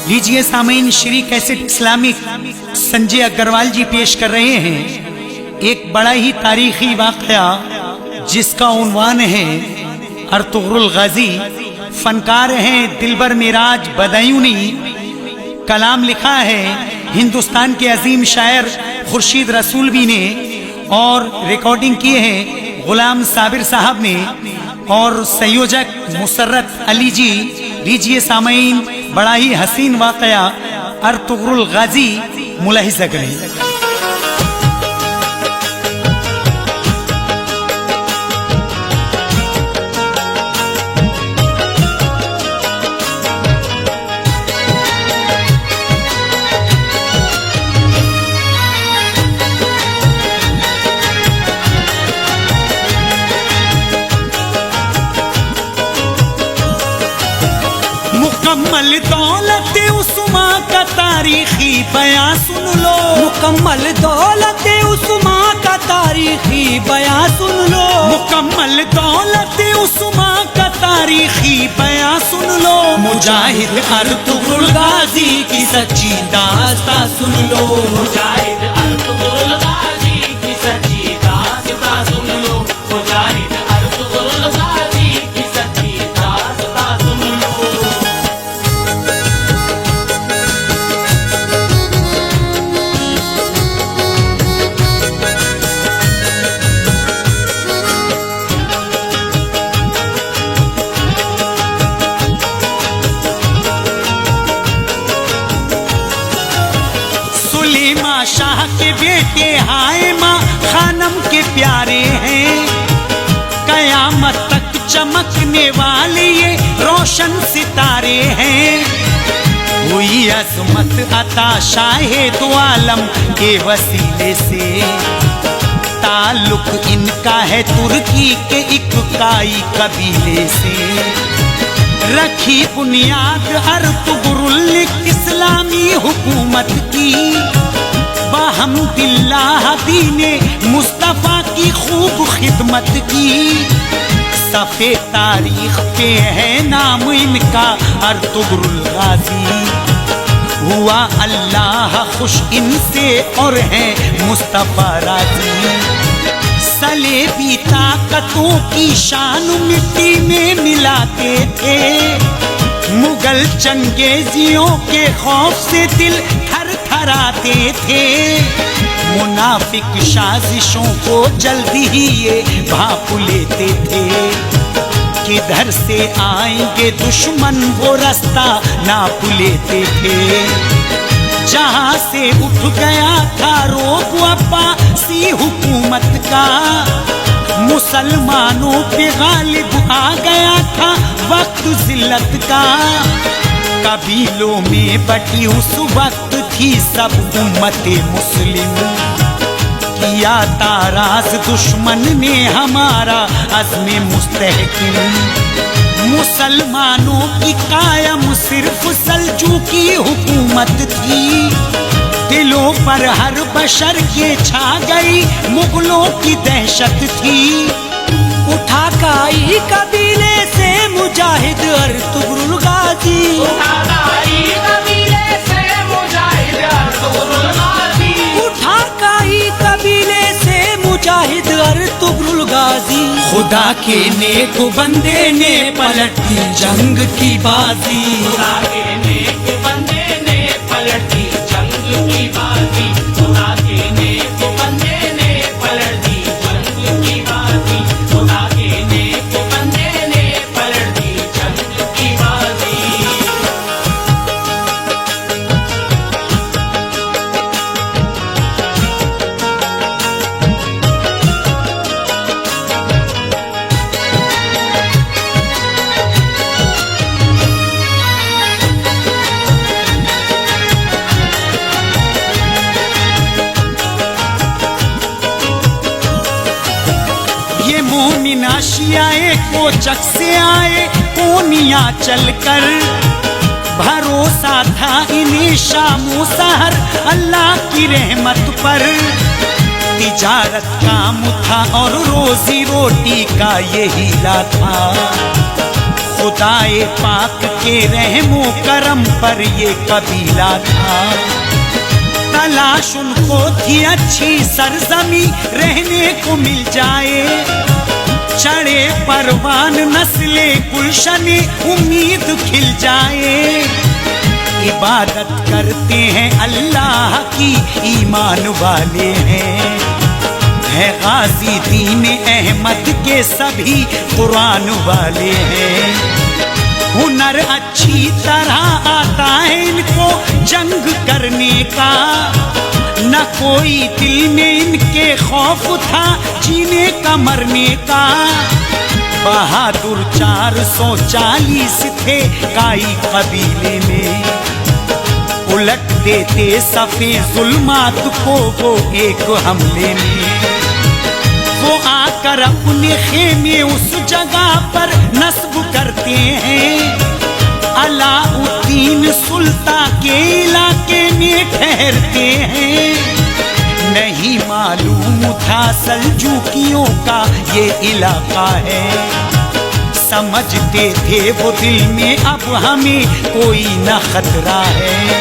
लीजिए सामीन, Shri cassette Islamic Sanjay Agarwal जी पेश कर रहे हैं एक बड़ा ही तारीखी वाकया जिसका उन्वान है अर्तुगरुल गाजी। फनकार हैं दिलबर मिराज बदायूनी। कलाम लिखा है हिंदुस्तान के अजीम शायर खुर्शीद रसूलवी ने और रिकॉर्डिंग किए हैं गुलाम साबिर साहब ने और संयोजक मुसर्रत अली जी। लीजिए सामीन, बड़ा ही हसीन वाकया अर्तुगरुल गाजी मुलाहिजा करें। मुकम्मल दौलत उस्मा का तारीखी बयां सुन लो। मुकम्मल दौलत उस्मा का तारीखी बयां सुन लो। मुकम्मल दौलत उस्मा का तारीखी बयां सुन लो। मुजाहिद अर्तुगरुल गाजी की सच्ची दास्तां सुन लो। मुजाहिद अर्तुगरुल गाजी की सच्ची दास्तां सुन लो। मुजाहिद अर्तुगरुल गाजी की सच्ची दास्तां सुन लो। शाह के बेटे हायमा खानम के प्यारे हैं। कयामत तक चमकने वाले ये रोशन सितारे हैं। हुई अजमत अता शाहे दो आलम के वसीले से। ताल्लुक इनका है तुर्की के इक्काई कबीले से। रखी बुनियाद अर्तुगरुल इस्लामी हुकूमत की। बहम्दिल्लाह दीने मुस्तफा की खूब खिदमत की। सफ़े तारीख पे है नाम इनका अर्तुगरुल गाजी। हुआ अल्लाह खुश इनसे और है मुस्तफा राजी। सलेबी ताकतों की शान मिट्टी में मिलाते थे। मुगल चंगेजियों के खौफ से दिल थरथराते थे। मुनाफिक साजिशों को जल्दी ही ये भांप लेते थे। किधर से आएंगे दुश्मन वो रास्ता नाप लेते थे। जहां से उठ गया था रोब अब्बासी हुकूमत का। मुसलमानों पे गालिब आ गया था वक्त जिल्लत का। कबीलों में बटी उस वक्त थी सब उम्मते मुस्लिम। किया ताराज दुश्मन ने हमारा अज़्मे मुस्तहकिम। मुसलमानों की कायम सिर्फ सल्जूकी हुकूमत थी। दिलों पर हर बशर के छा गई मुगलों की दहशत थी। उठा काई कबीले से मुजाहिद अर्तुगरुल गाजी। उठा काई कबीले से मुजाहिद अर्तुगरुल गाजी। उठा काई कबीले से मुजाहिद अर्तुगरुल गाजी। खुदा के नेक बंदे ने पलट दी जंग की बाजी। खुदा के नेक बंदे ने पलट दी जंग की बाजी। खुदा के नेक बंदे ने पलट दी जंग की बाजी। खुदा के नेक बंदे ने पलट दी जंग की बाजी। आशियाए को चक से आए कोनिया चलकर। भरोसा था इन्हें शामो सहर अल्लाह की रहमत पर। तिजारत काम था और रोजी रोटी का ये हीला था। खुदाए पाक के रहमो करम पर ये कबीला था। तलाश उनको थी अच्छी सरजमी रहने को मिल जाए, चढ़े परवान नस्ले गुलशने उम्मीद खिल जाए। इबादत करते हैं अल्लाह की ईमान वाले हैं, है गाजी दीन अहमद के सभी कुरान वाले हैं। हुनर अच्छी तरह आता है इनको जंग करने का, न कोई दिल में इनके खौफ था जीने का मरने का। बहादुर 440 थे काई कबीले में, उलट देते सफे जुल्मात को वो एक हमले में। वो आकर अपने खेमे उस जगह पर नस्ब करते हैं, अलाउद्दीन सुल्तान के इलाके में ठहरते हैं। नहीं मालूम था सल्जूकियों का ये इलाका है, समझते थे वो दिल में अब हमें कोई न खतरा है।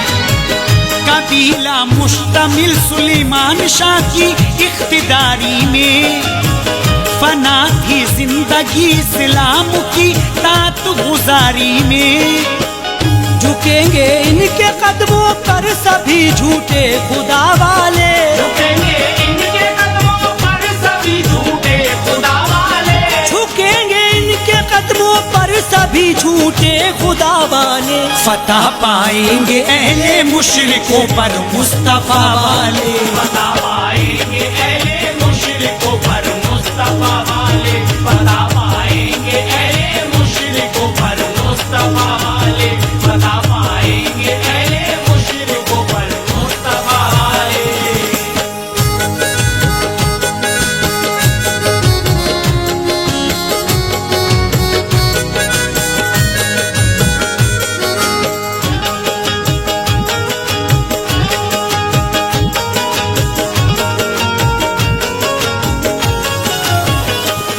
कबीला मुश्तमिल सुलेमान शाह की इख्तिदारी में, फना थी जिंदगी इस्लाम की तात गुजारी में। झुकेंगे इनके कदमों पर सभी झूठे खुदा वाले, झुकेंगे इनके कदमों पर सभी झूठे खुदा वाले, झुकेंगे इनके कदमों पर सभी झूठे खुदा वाले। फतह पाएंगे अहले मुशरिकों पर मुस्तफा वाले, बता पाएंगे अहले मुशरिकों पर मुस्तफा वाले, बता पाएंगे अहले मुशरिकों पर मुस्तफा वाले, बता पाएंगे अहले मुशरिकों पर मुस्तफा वाले।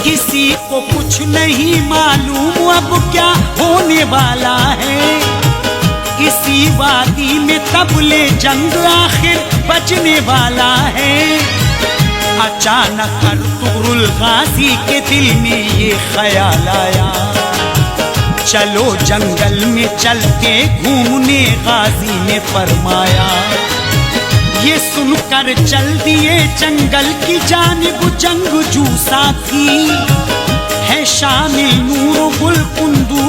किसी को कुछ नहीं मालूम अब क्या होने वाला है। इसी वादी में तबले जंग आखिर बजने वाला है। अचानक अर्तुगरुल गाजी के दिल में ये ख्याल आया, चलो जंगल में चलते घूमने। गाजी ने फरमाया, ये सुनकर चल दिए जंगल की जानिब जंगजू साथी। है शामिल नूर गुल कुंदू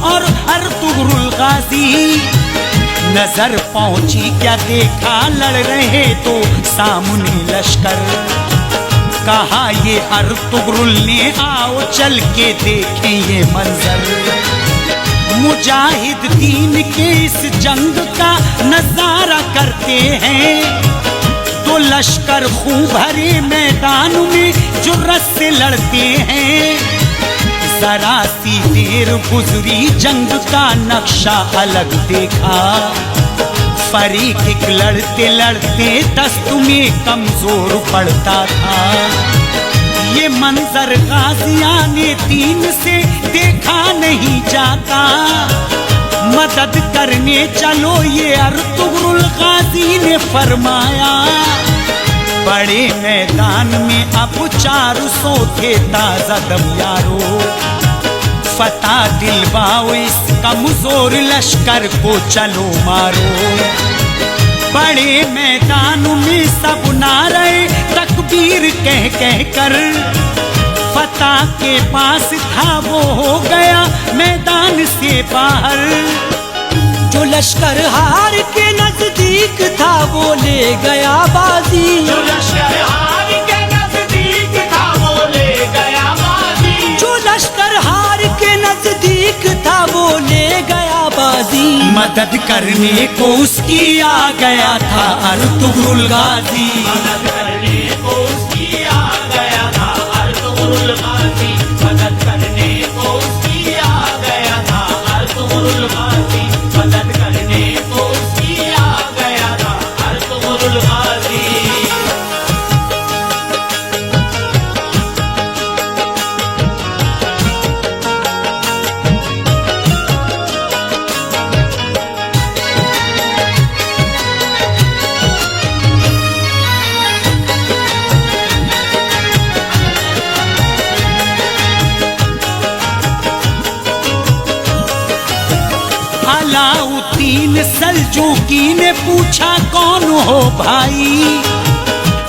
और अर्तुगरुल गाजी। नजर पहुंची क्या देखा लड़ रहे तो सामने लश्कर। कहा ये अर्तुगरुल ने, आओ चल के देखें ये मंजर। मुजाहिद दीन के इस जंग का नजारा करते हैं। तो लश्कर खूब भरे मैदान में जुर्रत से लड़ते हैं। जरा सी देर गुजरी जंग का नक्शा अलग देखा। फरीक लड़ते लड़ते दस्त में कमजोर पड़ता था। ये मंजर गाजियाने दीन से देखा नहीं जाता। मदद करने चलो ये अर्तुगरुल गाजी ने फरमाया। बड़े मैदान में अब 400 थे ताजा दम यारो। फतह दिलवाओ इस कमजोर लश्कर को चलो मारो। बड़े मैदान में सब नारे तकबीर कह कह कर। फतह के पास था वो हो गया मैदान से बाहर। जो लश्कर हार के नजदीक था वो ले गया बाजी। जो लश्कर हार के नजदीक था वो ले गया बाजी। जो लश्कर हार के नजदीक था वो ले गया बाजी। मदद करने को उसकी आ गया था अर्तुगरुल गाजी। मदद करने को उसकी आ गया था अर्तुगरुल गाजी। मदद करने को उसकी आ गया था अर्तुगरुल गाजी। मदद करने को उसकी आ गया था अर्तुगरुल गाजी। अलाउद्दीन सल्जूकी ने पूछा कौन हो भाई,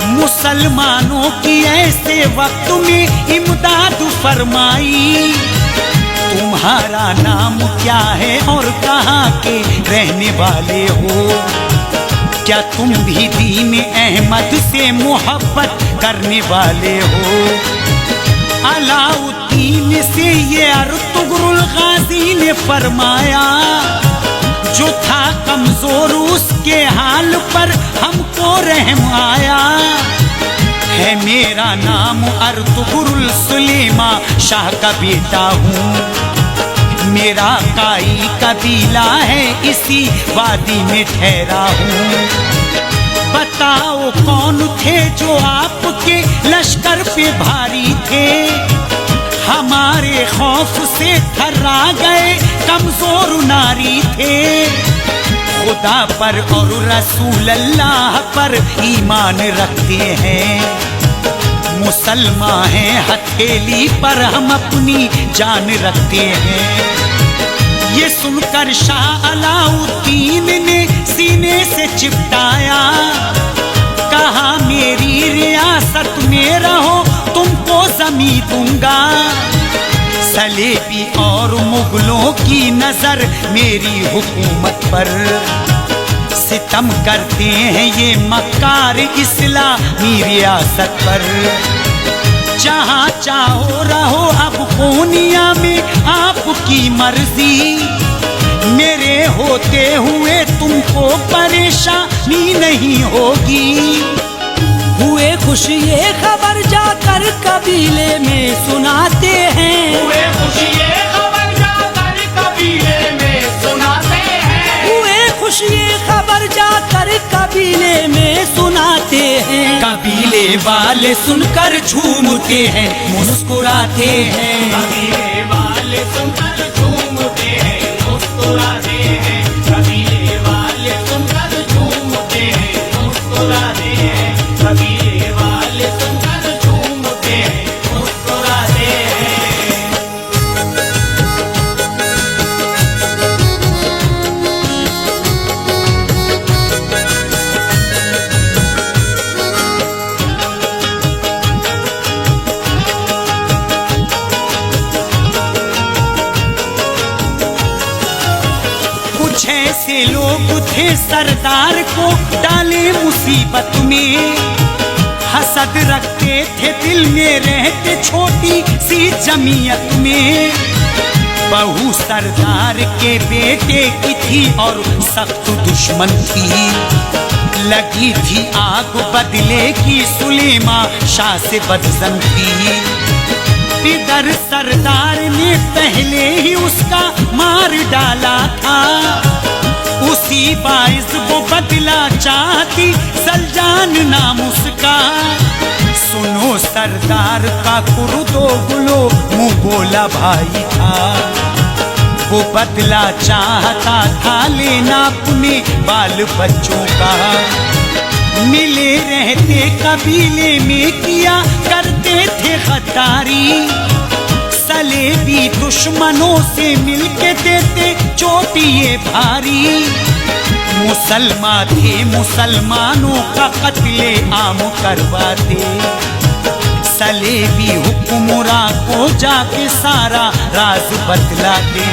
मुसलमानों की ऐसे वक्त में इमदाद फरमाई। तुम्हारा नाम क्या है और कहाँ के रहने वाले हो, क्या तुम भी दीन अहमद से मोहब्बत करने वाले हो। अलाउद्दीन से ये अर्तुगरुल गाजी ने फरमाया, जो था कमजोर उसके हाल पर हमको रहम आया। है मेरा नाम अर्तुगरुल सुलेमा शाह का बेटा हूँ, मेरा काई कबीला है इसी वादी में ठहरा हूँ। बताओ कौन थे जो आपके लश्कर पे भारी थे, हमारे खौफ से थर्रा गए कमजोर नारी थे। खुदा पर और रसूल अल्लाह पर ईमान रखते हैं, मुसलमान हैं हथेली पर हम अपनी जान रखते हैं। ये सुनकर शाह अलाउद्दीन ने सीने से चिपटाया, कहा मेरी रियासत में रहो तुमको जमीन दूंगा। सलेबी और मुगलों की नजर मेरी हुकूमत पर, सितम करते हैं ये मक्कार इस्लामी रियासत पर। जहाँ चाहो रहो अब कोनिया में आपकी मर्जी, मेरे होते हुए तुमको परेशानी नहीं होगी। हुए खुश ये खबर जाकर कबीले में सुनाते हैं, हुए खुशी ये खबर जाकर कबीले में सुनाते हैं, हुए खुश ये खबर जाकर कबीले में सुनाते हैं। कबीले वाले सुनकर झूमते हैं मुस्कुराते हैं, कबीले वाले सुनकर झूमते हैं मुस्कुराते हैं, कबीले वाले सुनकर झूमते हैं मुस्कुराते हैं, कबीले वाले सुनकर झूमते हैं मुस्कुराते हैं। कुछ ऐसे लोग थे सरदार को डाले मुसीबत में, हसद रखते थे दिल में रहते छोटी सी जमीयत में। बहू सरदार के बेटे की थी और सख्त दुश्मन थी, लगी थी आग बदले की सुलेमा शाह से बदजन थी। इधर सरदार ने पहले ही उसका मार डाला था, उसी बाइस वो बदला चाहती सलजान नाम उसका। सुनो सरदार का कुर्दो गुलो मुँह बोला भाई था, वो बदला चाहता था लेना अपने बाल बच्चों का। मिले रहते कबीले में किया करते थे गद्दारी, सलेबी दुश्मनों से मिलके देते चोटी ये भारी। मुसलमान थे मुसलमानों का कत्ले आम करवाते, सलेबी हुक्मरां को जाके सारा राज बतलाते।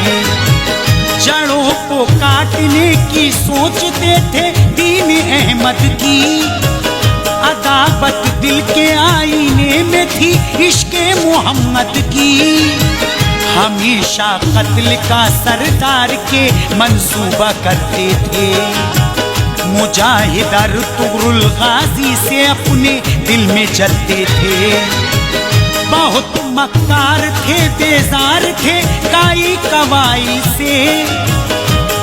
जड़ों को काटने की सोचते थे दीन अहमद की, अदावत दिल के आईने में थी इश्क़े मोहम्मद की। हमेशा कत्ल का सरदार के मंसूबा करते थे, मुजाहिद अर्तुगरुल गाजी से अपने दिल में जलते थे। बहुत मक्कार थे बेजार थे काई कवाई से,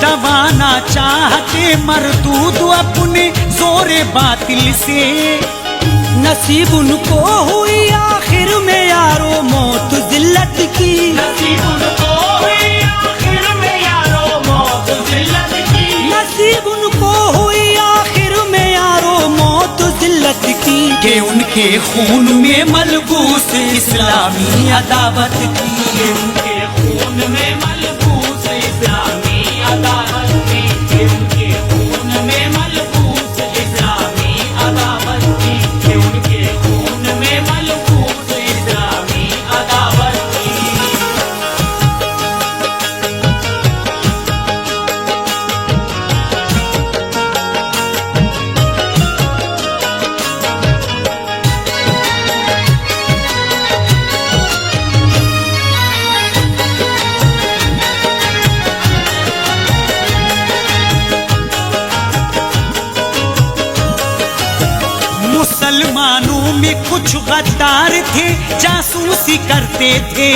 दबाना चाहते मरदूद अपने जोरे बातिल से। नसीब उनको हुई आखिर में यारो मौत जिल्लत की, नसीब उनको हुई आखिर में यारो मौत जिल्लत की, नसीब उनको हुई आखिर में यारो मौत जिल्लत की। कि उनके खून में मलबूस इस्लामी अदावत की, उनके खून में मलबूस इस्लामी अदावत मुसलमानों में कुछ गद्दार थे, जासूसी करते थे।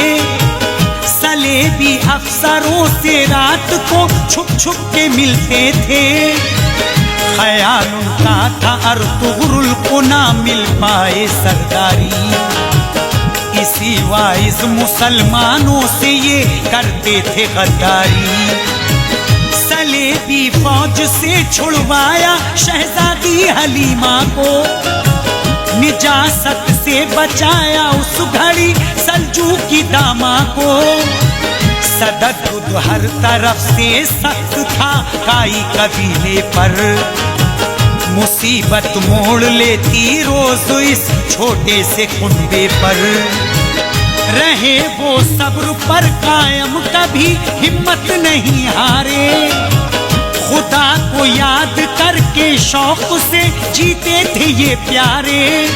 सलेबी अफसरों से रात को छुप छुप के मिलते थे। ख्याल उनका था अर्तुगरुल को ना मिल पाए सरदारी, इसी वाइज मुसलमानों से ये करते थे गद्दारी। सलेबी फौज से छुड़वाया शहजादी हलीमा को, निजासत से बचाया उस घड़ी सल्जूकी दामा को। सदद हर तरफ से सख्त था काई कबीले पर, मुसीबत मोड़ लेती रोज इस छोटे से कुंबे पर। रहे वो सब्र पर कायम, कभी हिम्मत नहीं हारे। खुदा को याद करके शौक से जीते थे ये प्यारे।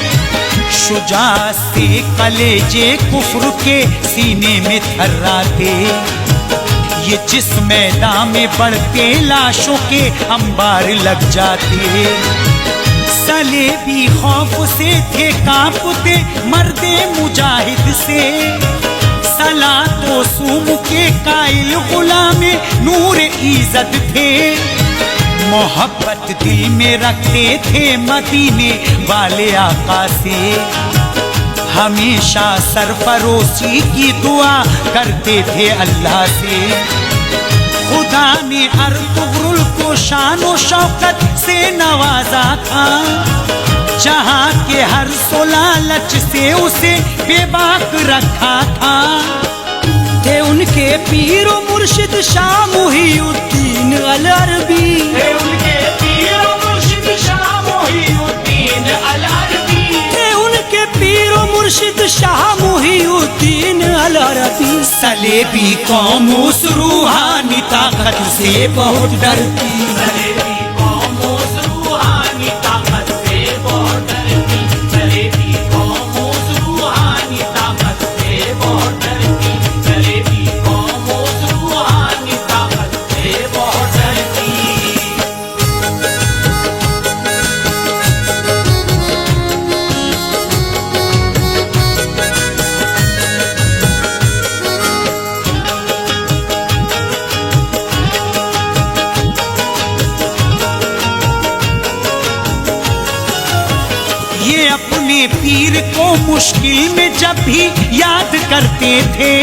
शुजाअत से कलेजे कुफ्र के सीने में थर्राते, ये जिस मैदान में बढ़ते लाशों के अंबार लग जाते। सलेबी खौफ से थे कांपते मर्दे मुजाहिद से, सलातो सूम के कायल गुलामे नूर इज़्ज़त थे। मोहब्बत दिल में रखते थे मदीने वाले आका से, हमेशा सरफरोशी की दुआ करते थे अल्लाह से। खुदा ने अर्तुगरुल को शानो शौकत से नवाजा था, जहाँ के हर लालच से उसे बेबाक रखा था। थे उनके पीरो मुर्शिद शाह मुहीउद्दीन अल अरबी, थे उनके पीरो मुर्शिद शाह मुहीउद्दीन अल अरबी, थे उनके पीरो मुर्शिद शाह मुहीउद्दीन अल अरबी। सलेबी कौम उस रूहानी ताकत से बहुत डरती, सलेबी कौम उस रूहानी ताकत से बहुत डरती, सलेबी कौम उस रूहानी ताकत से बहुत डरती, सलेबी कौम उस रूहानी ताकत से बहुत डरती। ये अपने पीर को मुश्किल में जब भी याद करते थे,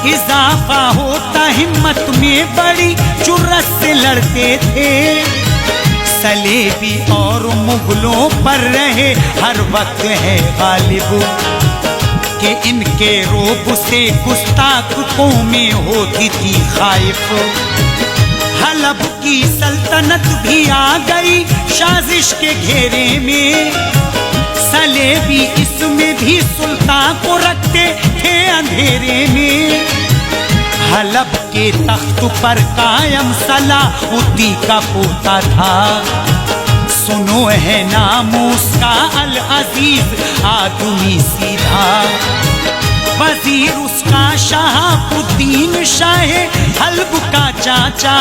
इजाफा होता हिम्मत में बड़ी जुर्रत से लड़ते थे। सलेबी और मुगलों पर रहे हर वक्त है गालिब, कि इनके रोब से गुस्ताख कौमें होती थी खाइफ। हलब की सल्तनत भी आ गई साजिश के घेरे में, सलेबी इसमें भी सुल्तान को रखते थे अंधेरे में। हलब के तख्त पर कायम सलाहुद्दीन का पोता था, सुनो है नाम उसका अल अजीज आदमी सीधा। वजीर उसका शहाबुद्दीन शाह हल्ब का चाचा,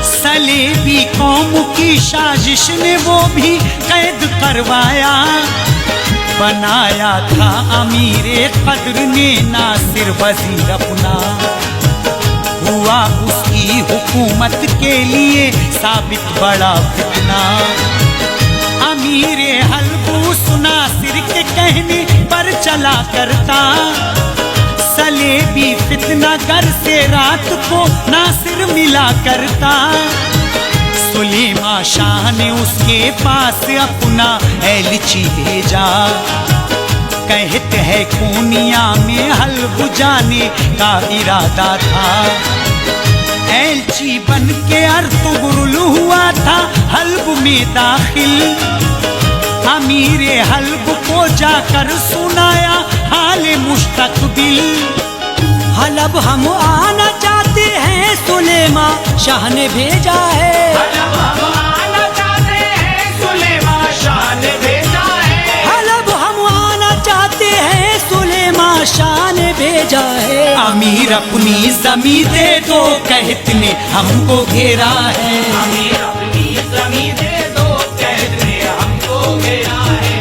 सलेबी कौम की साजिश ने वो भी कैद करवाया। बनाया था अमीरे कद्र ने नासिर वजीर अपना, हुआ उसकी हुकूमत के लिए साबित बड़ा फितना। अमीरे हल्बू नासिर के कहने पर चला करता, सलेबी फितना घर से रात को नासिर मिला करता। सुलेमा शाह ने उसके पास अपना एलची भेजा, कहते है कोनिया में हल्ब जाने का इरादा था। एलची बन के अर्तुगरुल हुआ था हल्ब में दाखिल, अमीरे हल्ब को जाकर सुनाया हाल मुस्तकबिल। हलब हम आना चाहते हैं सुलेमा शाह ने भेजा है, हलब हम आना चाहते हैं सुलेमा शाह ने भेजा है, हलब हम आना चाहते हैं सुलेमा शाह ने भेजा है। अमीर अपनी जमी दे दो कहत ने हमको घेरा है, अमीर अपनी जमी दे दो कहत ने हमको घेरा है,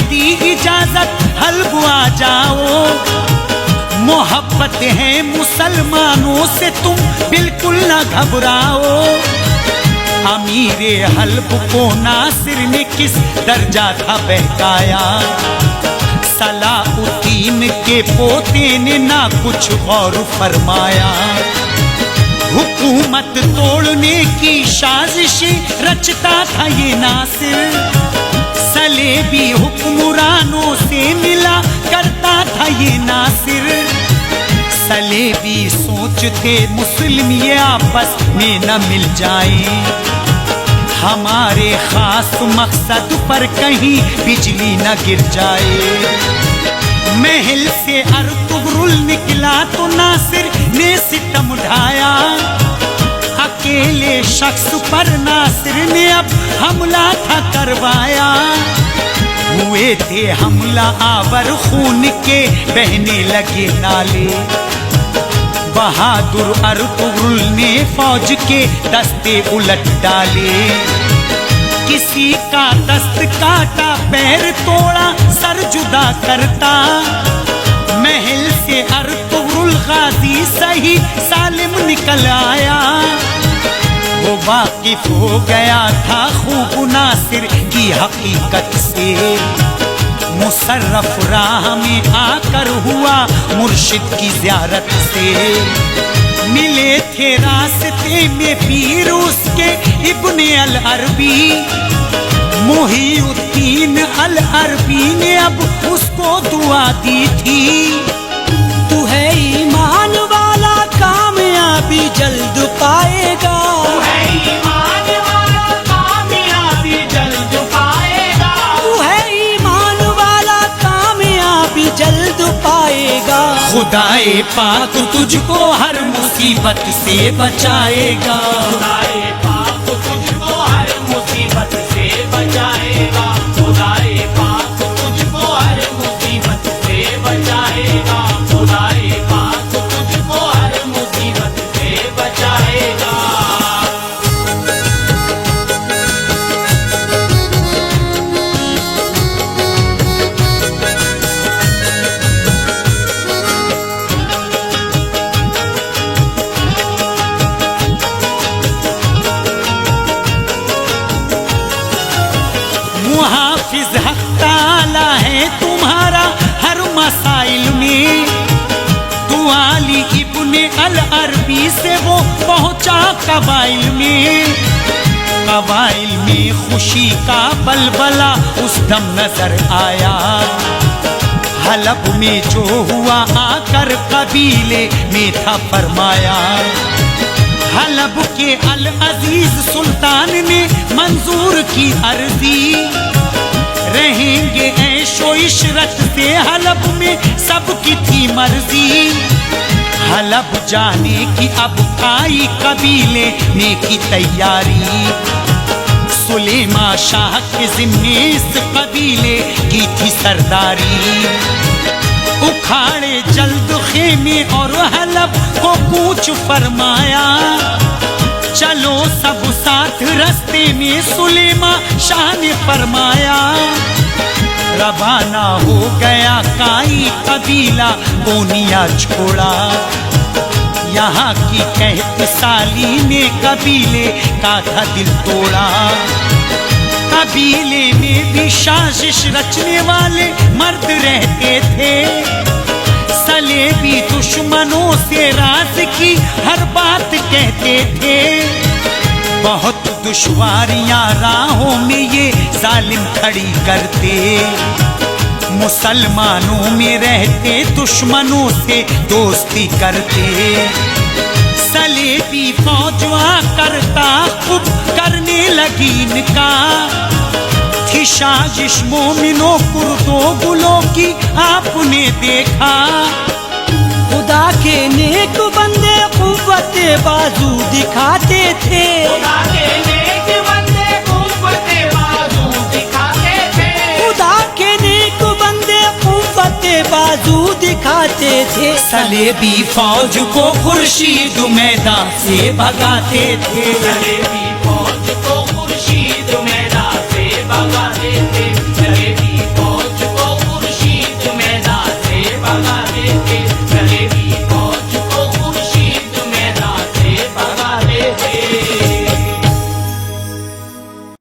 दी इजाजत हल्ब आ जाओ। मोहब्बत है मुसलमानों से तुम बिल्कुल न घबराओ। अमीरे हल्ब को नासिर ने किस दर्जा था बहकाया, सलाउद्दीन के पोते ने ना कुछ गौर फरमाया। हुकूमत तोड़ने की साजिशें रचता था ये नासिर, सलेबी हुक्मरानों से मिला करता था ये नासिर। सलेबी सोचते मुस्लिम ये आपस में न मिल जाए, हमारे खास मकसद पर कहीं बिजली न गिर जाए। महल से अर्तुगरुल निकला तो नासिर ने सितम ढाया, अकेले शख्स पर नासिर ने अब हमला था करवाया। हुए थे हमला आवर, खून के बहने लगे नाले, बहादुर अर्तुगरुल ने फौज के दस्ते उलट डाले। किसी का दस्त काटा, पैर तोड़ा, सर जुदा करता, महल से अर्तुगरुल गाजी सही सालिम निकल आया। वो वाकिफ हो गया था खूब नासिर की हकीकत से, मुशर्रफ राह में आकर हुआ मुर्शिद की ज़ियारत से। मिले थे रास्ते में पीर उसके इब्ने अल अरबी, मुहीउद्दीन अल अरबी ने अब उसको दुआ दी थी। तू है ईमान वाला, कामयाबी जल्द पाएगा। तू है ईमान वाला, कामयाबी जल्द पाएगा। तू है ईमान वाला, कामयाबी जल्द पाएगा। खुदाए पाक तुझको हर मुसीबत से बचाएगा। खुदाए पाक तुझको हर मुसीबत से बचाएगा। खुदाए पाक तुझको हर मुसीबत से बचाएगा। खुदाए पाक तुझको हर मुसीबत से बचाएगा। मुहाफिज हक ताला है तुम्हारा हर मसाइल में, दुआली इब्ने अल अरबी से वो पहुंचा कबाइल में। कबाइल में खुशी का बलबला उस दम नजर आया, हलब में जो हुआ आकर कबीले में था फरमाया। हलब के अल अजीज सुल्तान ने मंजूर की अर्जी, रहेंगे ऐशो इशरत से हलब में सबकी थी मर्जी। हलब जाने की अब आई कबीले ने की तैयारी, सुलेमा शाह के जिम्मे इस कबीले की थी सरदारी। उखाड़े जल्द खेमे और हलब को कूच फरमाया, चलो सब साथ रास्ते में सुलेमा शाह ने फरमाया। रवाना हो गया काई कबीला कोनिया छोड़ा, यहाँ की कहत साली ने कबीले का था दिल तोड़ा। कबीले में भी साजिश रचने वाले मर्द रहते थे, सलेबी दुश्मनों से राज की हर बात कहते थे। बहुत दुश्वारियां राहों में ये जालिम खड़ी करते, मुसलमानों में रहते दुश्मनों से दोस्ती करते। सलेबी फौजवा करता खूब करने लगी इनका, थी साजिश मोमिनों कुर्दो गुलों की आपने देखा। खुदा के नेक बंदे कुव्वते बाजू दिखाते थे। खुदा के नेक बंदे कुव्वते बाजू दिखाते थे। खुदा के नेक बंदे कुव्वते बाजू दिखाते थे। सलेबी फौज को खुर्शीद मैदान से भगाते थे। सलेबी